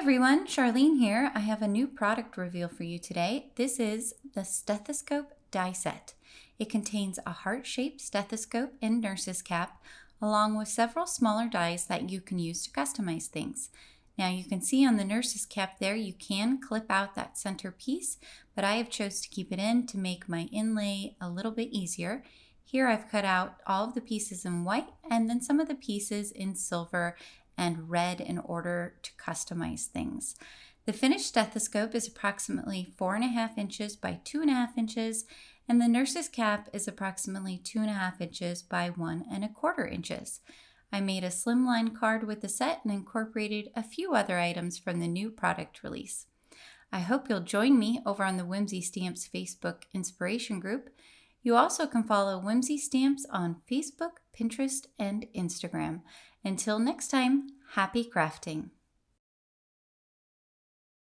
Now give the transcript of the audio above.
everyone, Charlene here. I have a new product reveal for you today. This is the Stethoscope Die Set. It contains a heart-shaped stethoscope and nurse's cap, along with several smaller dies that you can use to customize things. Now you can see on the nurse's cap there, you can clip out that center piece, but I have chose to keep it in to make my inlay a little bit easier. Here I've cut out all of the pieces in white and then some of the pieces in silver and red in order to customize things. The finished stethoscope is approximately 4.5 inches by 2.5 inches, and the nurse's cap is approximately 2.5 inches by 1.25 inches. I made a slimline card with the set and incorporated a few other items from the new product release. I hope you'll join me over on the Whimsy Stamps Facebook inspiration group. You also can follow Whimsy Stamps on Facebook, Pinterest, and Instagram. Until next time, happy crafting!